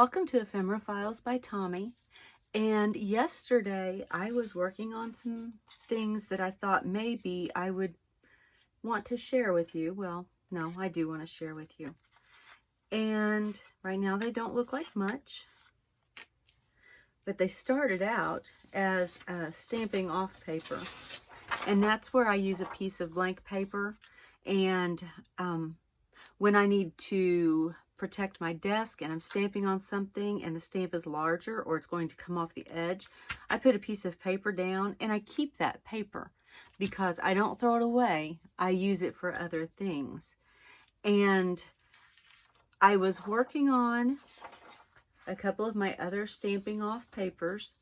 Welcome to Ephemera Files by Tommy. And yesterday I was working on some things that I thought maybe I would want to share with you. Well, no, I do want to share with you. And right now they don't look like much, but they started out as stamping off paper. And that's where I use a piece of blank paper. And when I need to protect my desk and I'm stamping on something and the stamp is larger or it's going to come off the edge, I put a piece of paper down and I keep that paper because I don't throw it away. I use it for other things. And I was working on a couple of my other stamping off papers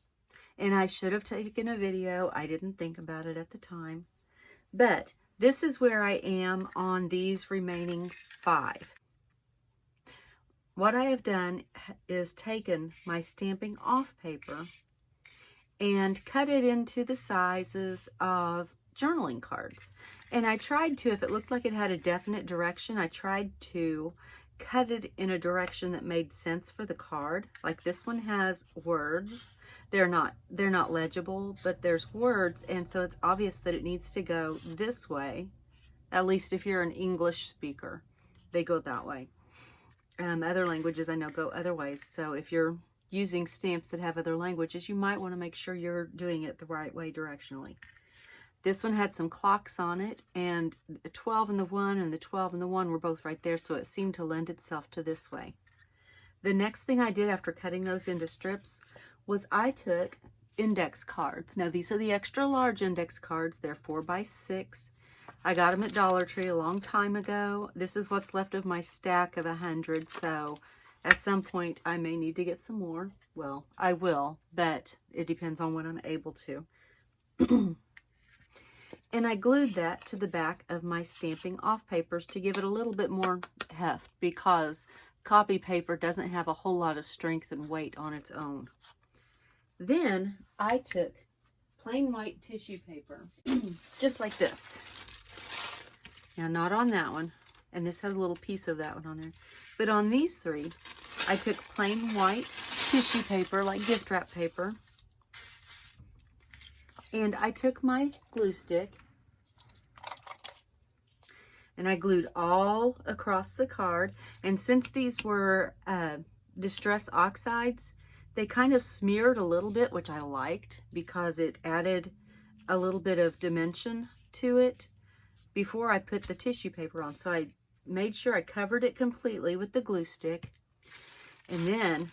and I should have taken a video. I didn't think about it at the time. But this is where I am on these remaining 5. What I have done is taken my stamping off paper and cut it into the sizes of journaling cards. And I tried to, if it looked like it had a definite direction, I tried to cut it in a direction that made sense for the card. Like this one has words. They're not legible, but there's words, and so it's obvious that it needs to go this way. At least if you're an English speaker, they go that way. Other languages I know go other ways. So if you're using stamps that have other languages, you might want to make sure you're doing it the right way directionally. This one had some clocks on it, and the 12 and the 1 and the 12 and the 1 were both right there, so it seemed to lend itself to this way. The next thing I did after cutting those into strips was I took index cards. Now these are the extra large index cards. They're 4x6. I got them at Dollar Tree a long time ago. This is what's left of my stack of 100, so at some point I may need to get some more. Well, I will, but it depends on when I'm able to. And I glued that to the back of my stamping off papers to give it a little bit more heft, because copy paper doesn't have a whole lot of strength and weight on its own. Then I took plain white tissue paper, just like this. Now, not on that one, and this has a little piece of that one on there, but on these 3, I took plain white tissue paper, like gift wrap paper, and I took my glue stick, and I glued all across the card, and since these were Distress Oxides, they kind of smeared a little bit, which I liked, because it added a little bit of dimension to it before I put the tissue paper on. So I made sure I covered it completely with the glue stick, and then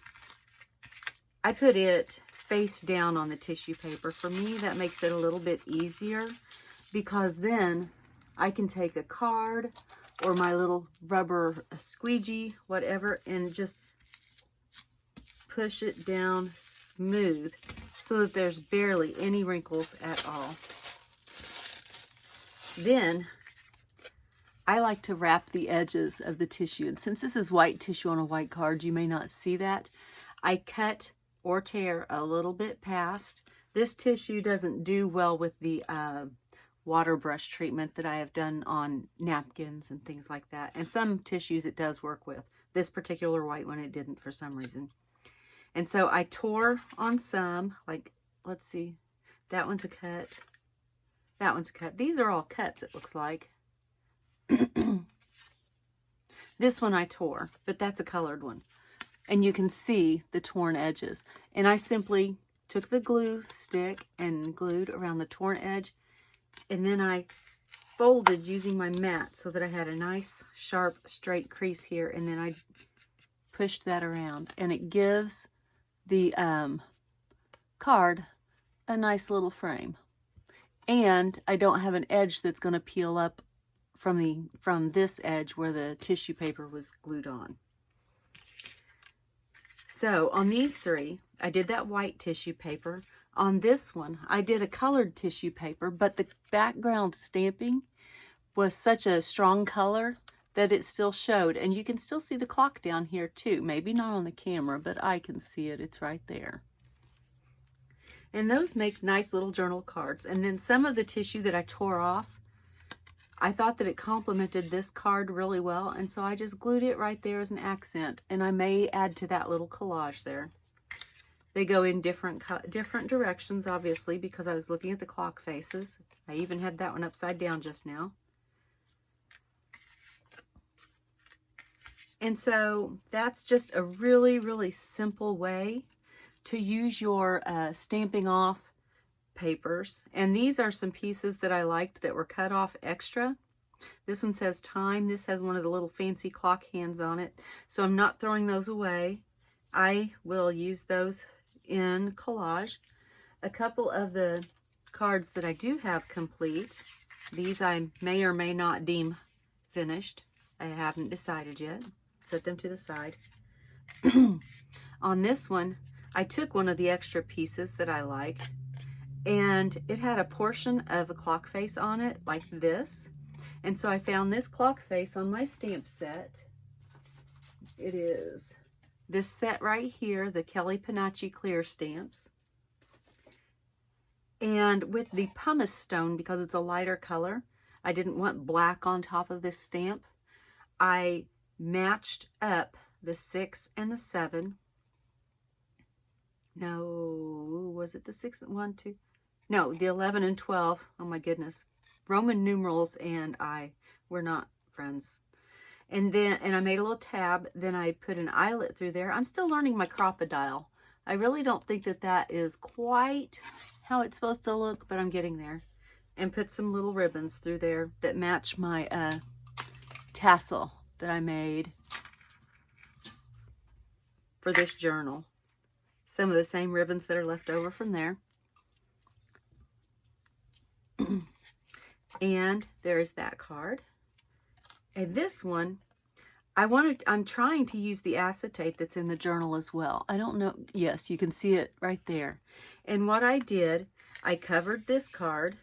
I put it face down on the tissue paper. For me, that makes it a little bit easier, because then I can take a card or my little rubber squeegee, whatever, and just push it down smooth so that there's barely any wrinkles at all. Then I like to wrap the edges of the tissue, and since this is white tissue on a white card, you may not see that. I cut or tear a little bit past. This tissue doesn't do well with the water brush treatment that I have done on napkins and things like that, and some tissues it does work with. This particular white one it didn't for some reason. And so I tore on some, like, let's see, that one's a cut. That one's a cut. These are all cuts, it looks like. This one I tore, but that's a colored one. And you can see the torn edges. And I simply took the glue stick and glued around the torn edge. And then I folded using my mat so that I had a nice, sharp, straight crease here. And then I pushed that around. And it gives the card a nice little frame. And I don't have an edge that's going to peel up from this edge where the tissue paper was glued on. So on these 3, I did that white tissue paper. On this one, I did a colored tissue paper, but the background stamping was such a strong color that it still showed. And you can still see the clock down here too. Maybe not on the camera, but I can see it. It's right there. And those make nice little journal cards. And then some of the tissue that I tore off, I thought that it complemented this card really well, and so I just glued it right there as an accent, and I may add to that little collage there. They go in different directions, obviously, because I was looking at the clock faces. I even had that one upside down just now. And so that's just a really, really simple way to use your stamping off papers. And these are some pieces that I liked that were cut off extra. This one says time. This has one of the little fancy clock hands on it. So I'm not throwing those away. I will use those in collage. A couple of the cards that I do have complete, these I may or may not deem finished. I haven't decided yet. Set them to the side. On this one, I took one of the extra pieces that I liked, and it had a portion of a clock face on it like this. And so I found this clock face on my stamp set. It is this set right here, the Kelly Panacci clear stamps. And with the pumice stone, because it's a lighter color, I didn't want black on top of this stamp. I matched up the 6 and the 7. No, was it the 6? 1, 2? No, the 11 and 12. Oh my goodness. Roman numerals and I were not friends. And I made a little tab. Then I put an eyelet through there. I'm still learning my crocodile. I really don't think that that is quite how it's supposed to look, but I'm getting there. And put some little ribbons through there that match my tassel that I made for this journal. Some of the same ribbons that are left over from there. And there's that card. And this one, I'm trying to use the acetate that's in the journal as well. I don't know. Yes, you can see it right there. And what I did, I covered this card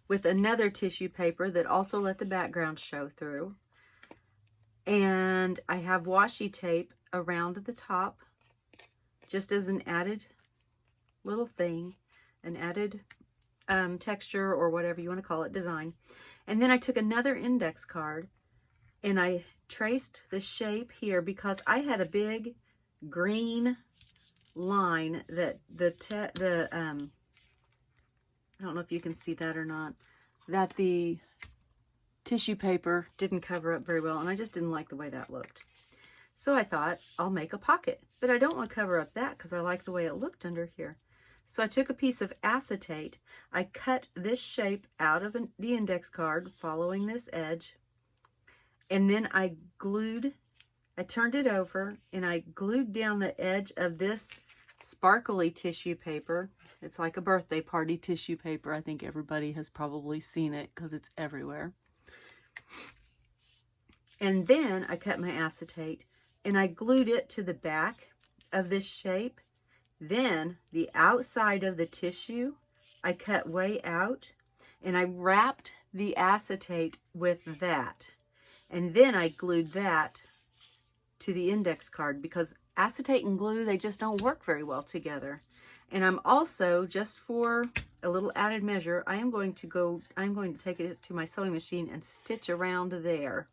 with another tissue paper that also let the background show through. And I have washi tape around the top, just as an added little thing, an added texture or whatever you want to call it, design. And then I took another index card and I traced the shape here because I had a big green line that I don't know if you can see that or not, that the tissue paper didn't cover up very well, and I just didn't like the way that looked. So I thought I'll make a pocket, but I don't want to cover up that because I like the way it looked under here. So I took a piece of acetate, I cut this shape out of the index card following this edge, and then I turned it over and I glued down the edge of this sparkly tissue paper. It's like a birthday party tissue paper. I think everybody has probably seen it because it's everywhere. And then I cut my acetate and I glued it to the back of this shape. Then the outside of the tissue I cut way out and I wrapped the acetate with that. And then I glued that to the index card because acetate and glue, they just don't work very well together. And I'm also, just for a little added measure, I'm going to take it to my sewing machine and stitch around there.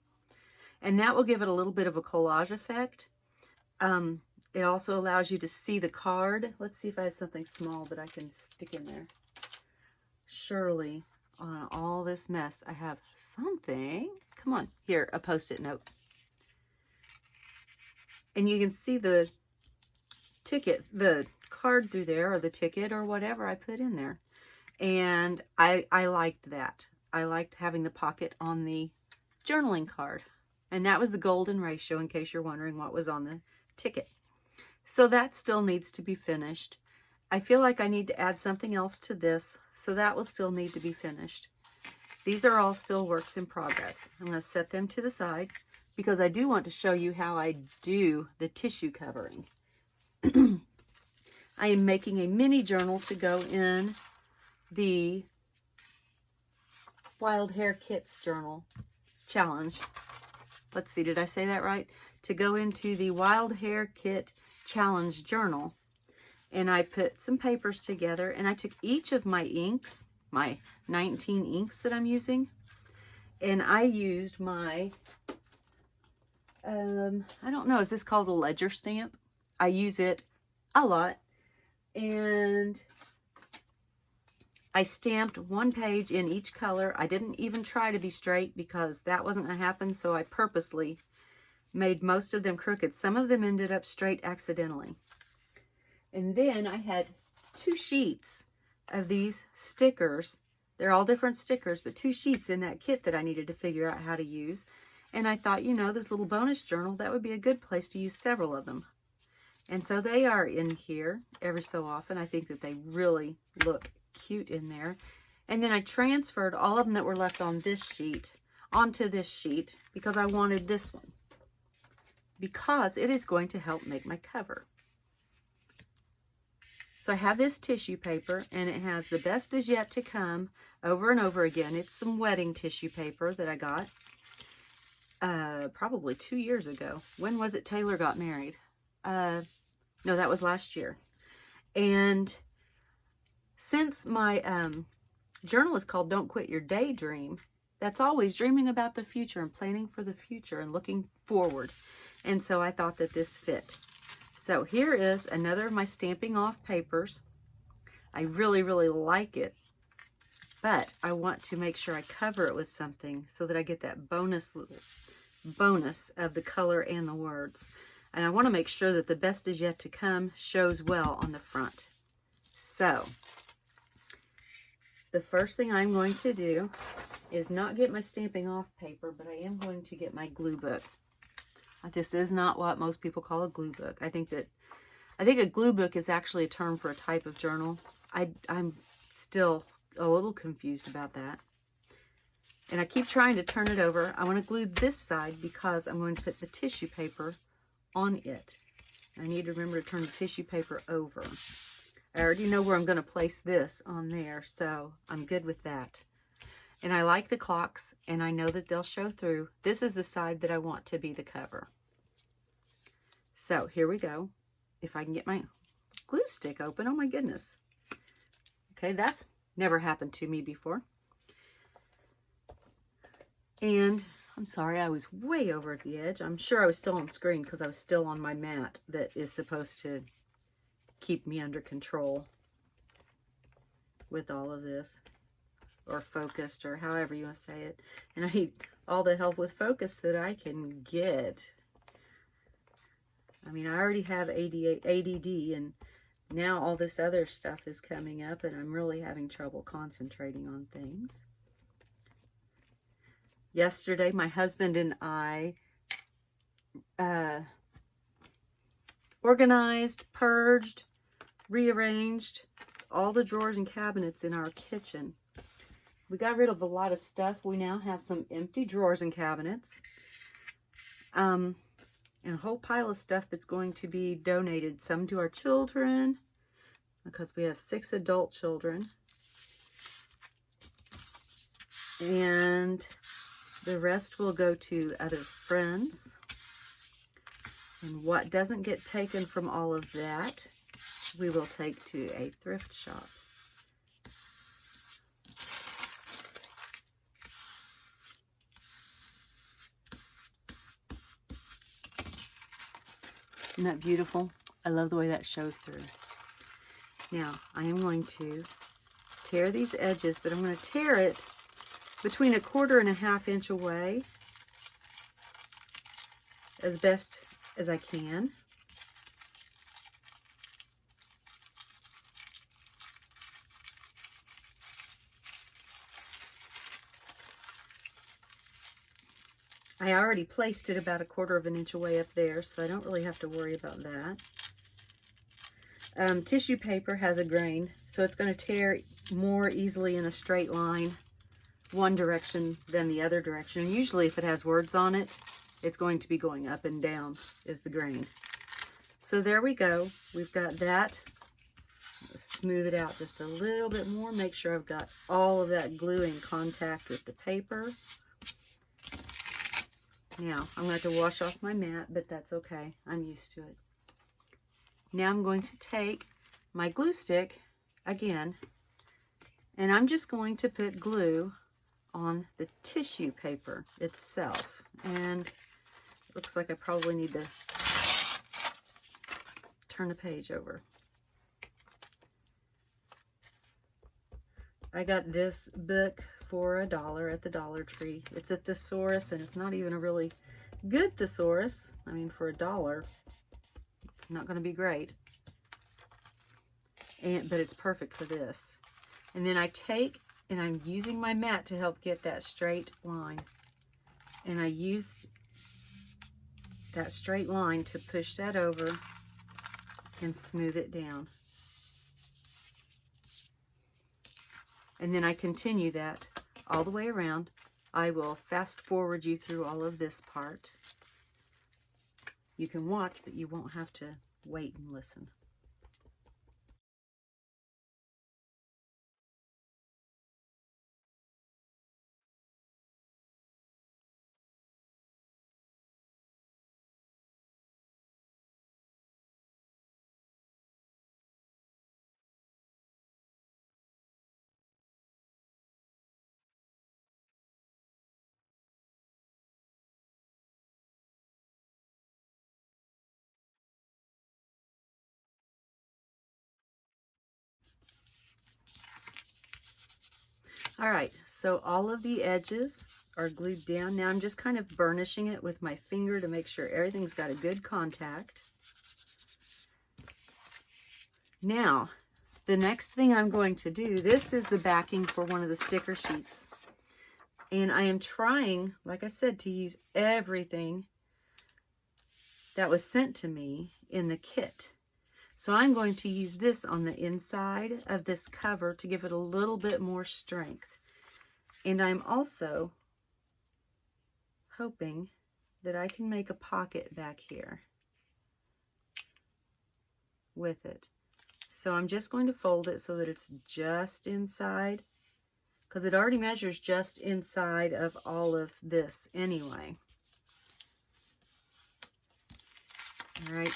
And that will give it a little bit of a collage effect. It also allows you to see the card. Let's see if I have something small that I can stick in there. Surely, on all this mess, I have something. Come on, here, a Post-it note. And you can see the ticket, the card through there, or the ticket, or whatever I put in there. And I liked that. I liked having the pocket on the journaling card. And that was the golden ratio, in case you're wondering what was on the ticket. So that still needs to be finished. I feel like I need to add something else to this, so that will still need to be finished. These are all still works in progress. I'm going to set them to the side because I do want to show you how I do the tissue covering. I am making a mini journal to go in the Wild Hare Kits journal challenge. Let's see, did I say that right? To go into the Wild Hare Kit challenge journal. And I put some papers together and I took each of my inks, my 19 inks that I'm using, And I used my, I don't know, is this called a ledger stamp? I use it a lot. And I stamped one page in each color. I didn't even try to be straight because that wasn't going to happen, so I purposely made most of them crooked. Some of them ended up straight accidentally. And then I had 2 sheets of these stickers. They're all different stickers, but 2 sheets in that kit that I needed to figure out how to use. And I thought, you know, this little bonus journal, that would be a good place to use several of them. And so they are in here every so often. I think that they really look cute in there. And then I transferred all of them that were left on this sheet onto this sheet because I wanted this one, because it is going to help make my cover. So I have this tissue paper, and it has the best is yet to come over and over again. It's some wedding tissue paper that I got probably 2 years ago. When was it Taylor got married? No, that was last year. And since my journal is called Don't Quit Your Daydream, that's always dreaming about the future and planning for the future and looking forward. And so I thought that this fit. So here is another of my stamping off papers. I really, really like it, but I want to make sure I cover it with something so that I get that bonus of the color and the words. And I want to make sure that the best is yet to come shows well on the front. So the first thing I'm going to do is not get my stamping off paper, but I am going to get my glue book. This is not what most people call a glue book. I think a glue book is actually a term for a type of journal. I'm still a little confused about that. And I keep trying to turn it over. I want to glue this side because I'm going to put the tissue paper on it. I need to remember to turn the tissue paper over. I already know where I'm going to place this on there, so I'm good with that. And I like the clocks, and I know that they'll show through. This is the side that I want to be the cover. So here we go. If I can get my glue stick open, oh my goodness. Okay, that's never happened to me before. And I'm sorry, I was way over at the edge. I'm sure I was still on screen because I was still on my mat that is supposed to keep me under control with all of this, or focused, or however you want to say it. And I need all the help with focus that I can get. I mean, I already have ADD, and now all this other stuff is coming up, and I'm really having trouble concentrating on things. Yesterday, my husband and I organized, purged, rearranged all the drawers and cabinets in our kitchen. We got rid of a lot of stuff. We now have some empty drawers and cabinets. And a whole pile of stuff that's going to be donated. Some to our children, because we have 6 adult children. And the rest will go to other friends. And what doesn't get taken from all of that, we will take to a thrift shop. Isn't that beautiful? I love the way that shows through. Now, I am going to tear these edges, but I'm going to tear it between 1/4 and 1/2 inch away as best as I can. I already placed it about 1/4 inch away up there, so I don't really have to worry about that. Tissue paper has a grain, so it's going to tear more easily in a straight line one direction than the other direction. And usually if it has words on it, it's going to be going up and down is the grain. So there we go. We've got that. Smooth it out just a little bit more. Make sure I've got all of that glue in contact with the paper. Now, I'm going to have to wash off my mat, but that's okay. I'm used to it. Now I'm going to take my glue stick again, and I'm just going to put glue on the tissue paper itself. And it looks like I probably need to turn a page over. I got this book for $1 at the Dollar Tree. It's a thesaurus, and it's not even a really good thesaurus. I mean, for $1, it's not going to be great. But it's perfect for this. And then I take, and I'm using my mat to help get that straight line. And I use that straight line to push that over and smooth it down. And then I continue that all the way around. I will fast forward you through all of this part. You can watch, but you won't have to wait and listen. All right, so all of the edges are glued down. Now I'm just kind of burnishing it with my finger to make sure everything's got a good contact. Now, the next thing I'm going to do, this is the backing for one of the sticker sheets. And I am trying, like I said, to use everything that was sent to me in the kit. So I'm going to use this on the inside of this cover to give it a little bit more strength. And I'm also hoping that I can make a pocket back here with it. So I'm just going to fold it so that it's just inside, because it already measures just inside of all of this anyway. All right.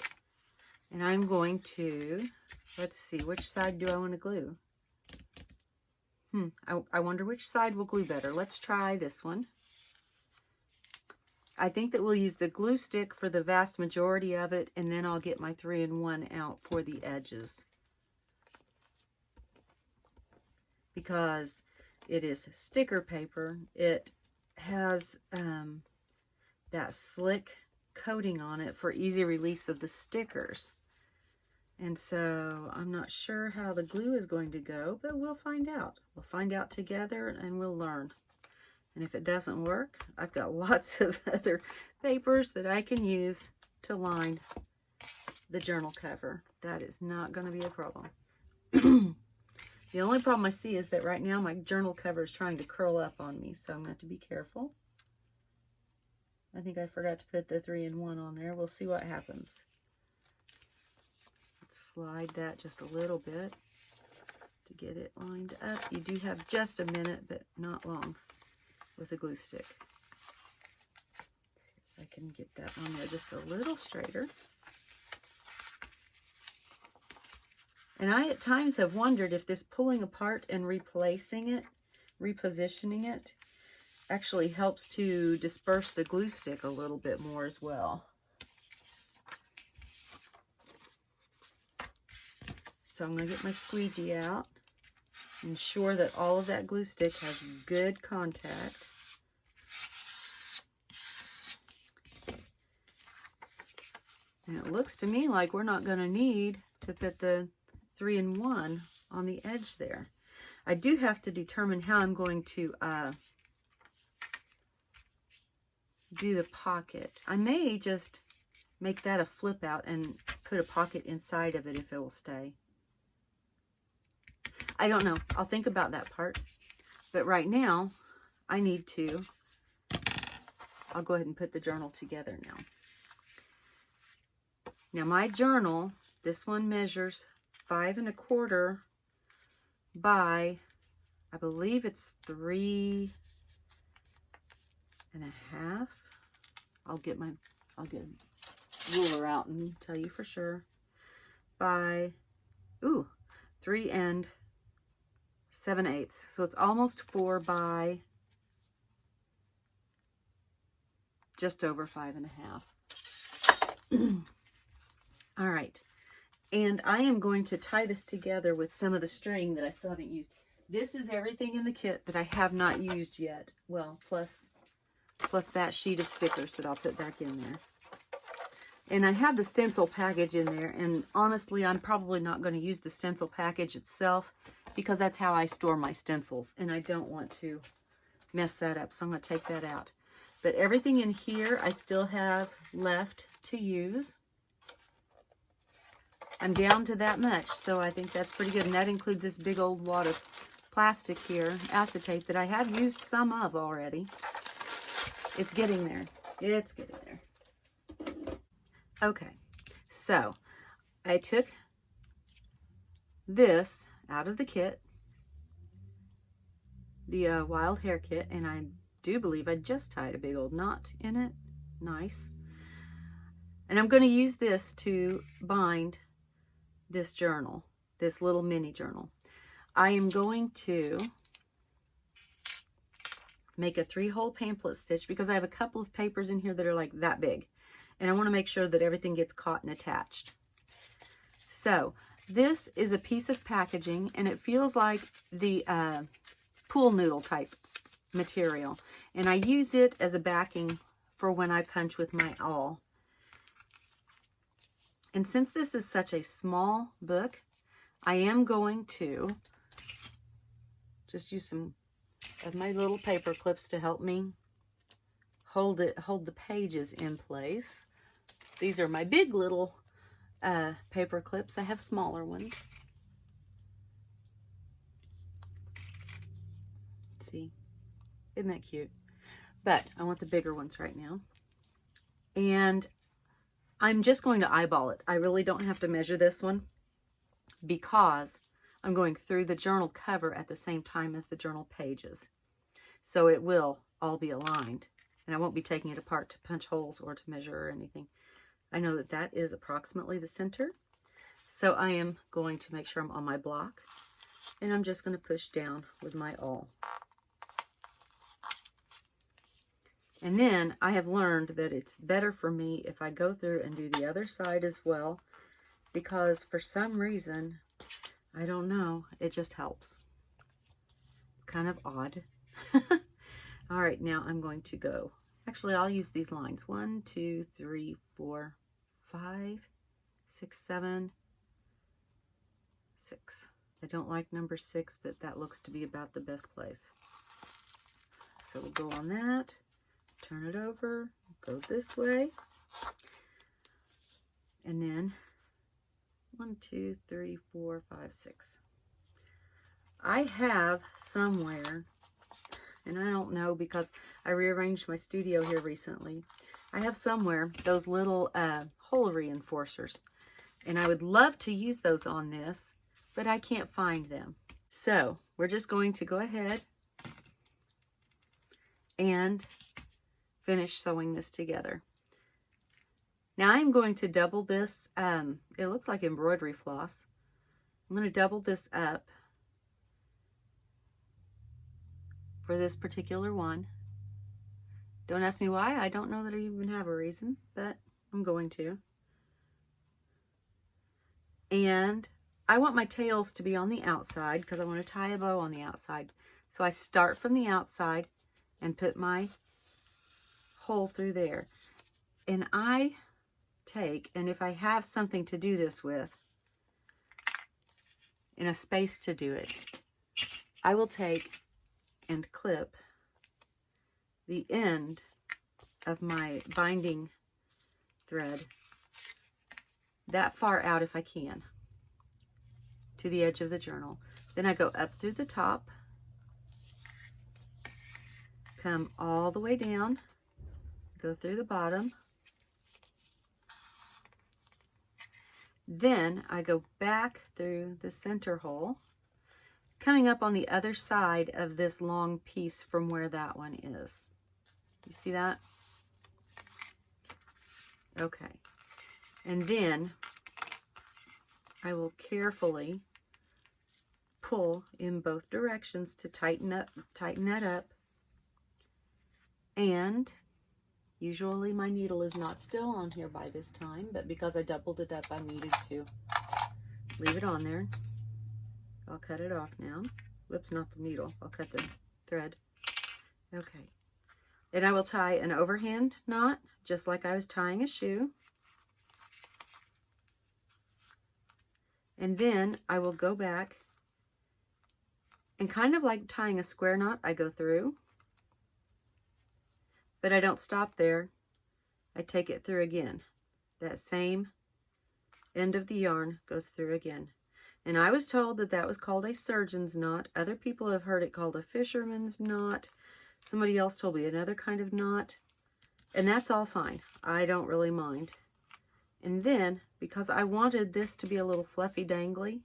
And I'm going to, let's see, which side do I want to glue? I wonder which side will glue better. Let's try this one. I think that we'll use the glue stick for the vast majority of it, and then I'll get my 3-in-1 out for the edges. Because it is sticker paper, it has that slick coating on it for easy release of the stickers. And so I'm not sure how the glue is going to go, but we'll find out. We'll find out together and we'll learn. And if it doesn't work, I've got lots of other papers that I can use to line the journal cover. That is not going to be a problem. The only problem I see is that right now my journal cover is trying to curl up on me, so I'm going to have to be careful. I think I forgot to put the 3-in-1 on there. We'll see what happens. Let's slide that just a little bit to get it lined up. You do have just a minute, but not long with a glue stick. See if I can get that on there just a little straighter. And I at times have wondered if this pulling apart and replacing it, repositioning it, actually helps to disperse the glue stick a little bit more as well. So I'm going to get my squeegee out, ensure that all of that glue stick has good contact. And it looks to me like we're not going to need to put the 3-in-1 on the edge there. I do have to determine how I'm going to do the pocket. I may just make that a flip out and put a pocket inside of it if it will stay. I don't know. I'll think about that part. But right now, I need to, I'll go ahead and put the journal together now. Now my journal, this one measures 5 1/4 by, I believe it's 3 1/2. I'll get a ruler out and tell you for sure. By 3 7/8. So it's almost 4 by just over 5.5. All right. And I am going to tie this together with some of the string that I still haven't used. This is everything in the kit that I have not used yet. Well, plus that sheet of stickers that I'll put back in there. And I have the stencil package in there, and honestly, I'm probably not going to use the stencil package itself because that's how I store my stencils, and I don't want to mess that up, so I'm going to take that out. But everything in here I still have left to use. I'm down to that much, so I think that's pretty good, and that includes this big old wad of plastic here, acetate, that I have used some of already. It's getting there. It's getting there. Okay, so I took this out of the kit, the Wild Hare Kit, and I do believe I just tied a big old knot in it. Nice. And I'm going to use this to bind this journal, this little mini journal. I am going to make a 3-hole pamphlet stitch because I have a couple of papers in here that are like that big. And I want to make sure that everything gets caught and attached. So this is a piece of packaging, and it feels like the pool noodle type material. And I use it as a backing for when I punch with my awl. And since this is such a small book, I am going to just use some of my little paper clips to help me hold the pages in place. These are my big little paper clips. I have smaller ones. See, isn't that cute? But I want the bigger ones right now. And I'm just going to eyeball it. I really don't have to measure this one because I'm going through the journal cover at the same time as the journal pages. So it will all be aligned. And I won't be taking it apart to punch holes or to measure or anything. I know that that is approximately the center. So I am going to make sure I'm on my block. And I'm just going to push down with my awl. And then I have learned that it's better for me if I go through and do the other side as well. Because for some reason, I don't know, it just helps. Kind of odd. All right, now I'm going to go. Actually, I'll use these lines. 1, 2, 3, 4, 5, 6, 7, 6. I don't like number 6, but that looks to be about the best place. So we'll go on that, turn it over, go this way, and then 1, 2, 3, 4, 5, 6. I have somewhere, and I don't know because I rearranged my studio here recently. I have somewhere those little hole reinforcers, and I would love to use those on this, but I can't find them. So we're just going to go ahead and finish sewing this together. Now I'm going to double this, it looks like embroidery floss. I'm going to double this up for this particular one. Don't ask me why, I don't know that I even have a reason, but I'm going to. And I want my tails to be on the outside because I want to tie a bow on the outside. So I start from the outside and put my hole through there. And I take, and if I have something to do this with, in a space to do it, I will take and clip the end of my binding thread that far out if I can to the edge of the journal. Then I go up through the top, come all the way down, go through the bottom, then I go back through the center hole, coming up on the other side of this long piece from where that one is. You see that? Okay. And then I will carefully pull in both directions to tighten that up. And Usually my needle is not still on here by this time, but because I doubled it up, I needed to leave it on there. I'll cut it off now. Whoops, not the needle. I'll cut the thread. Okay. Then I will tie an overhand knot, just like I was tying a shoe. And then I will go back and kind of like tying a square knot, I go through. But I don't stop there. I take it through again. That same end of the yarn goes through again. And I was told that that was called a surgeon's knot. Other people have heard it called a fisherman's knot. Somebody else told me another kind of knot. And that's all fine. I don't really mind. And then, because I wanted this to be a little fluffy dangly,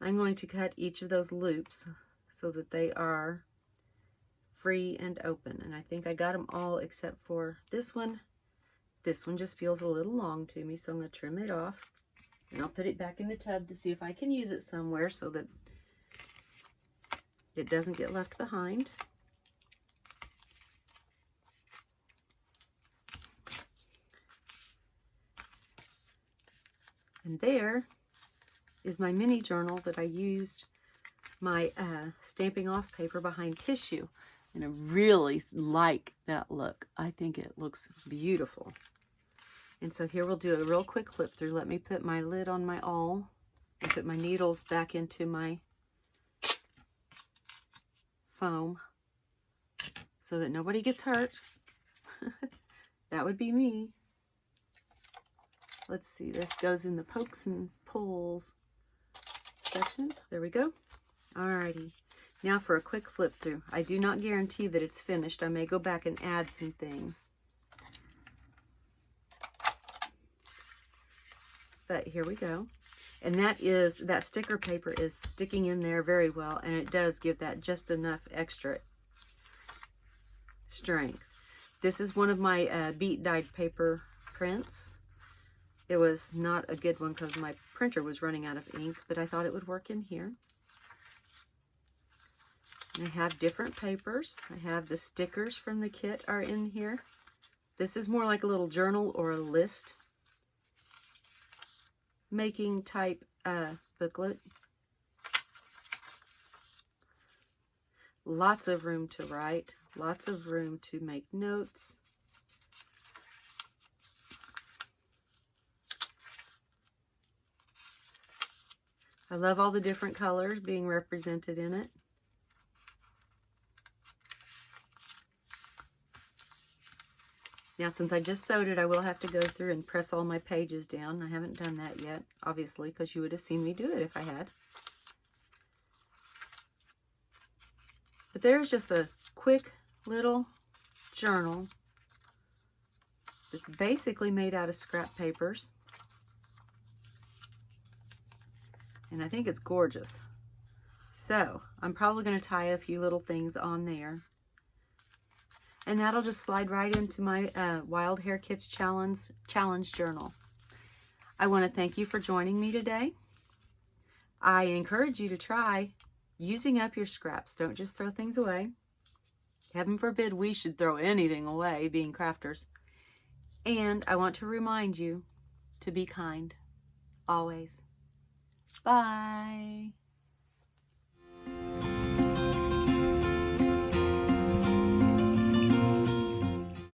I'm going to cut each of those loops so that they are free and open. And I think I got them all except for this one. This one just feels a little long to me, so I'm going to trim it off. And I'll put it back in the tub to see if I can use it somewhere so that it doesn't get left behind. And there is my mini journal that I used my stamping off paper behind tissue. And I really like that look. I think it looks beautiful. And so here we'll do a real quick flip through. Let me put my lid on my awl and put my needles back into my foam so that nobody gets hurt. That would be me. Let's see, this goes in the pokes and pulls section. There we go. Alrighty. Now for a quick flip through. I do not guarantee that it's finished. I may go back and add some things. But here we go. And that sticker paper is sticking in there very well, and it does give that just enough extra strength. This is one of my beat dyed paper prints. It was not a good one because my printer was running out of ink, but I thought it would work in here. I have different papers. I have the stickers from the kit are in here. This is more like a little journal or a list making type booklet. Lots of room to write, lots of room to make notes. I love all the different colors being represented in it. Now, since I just sewed it, I will have to go through and press all my pages down. I haven't done that yet, obviously, because you would have seen me do it if I had. But there's just a quick little journal that's basically made out of scrap papers. And I think it's gorgeous. So, I'm probably going to tie a few little things on there. And that'll just slide right into my Wild Hare Kits Challenge Journal. I want to thank you for joining me today. I encourage you to try using up your scraps. Don't just throw things away. Heaven forbid we should throw anything away, being crafters. And I want to remind you to be kind, always. Bye.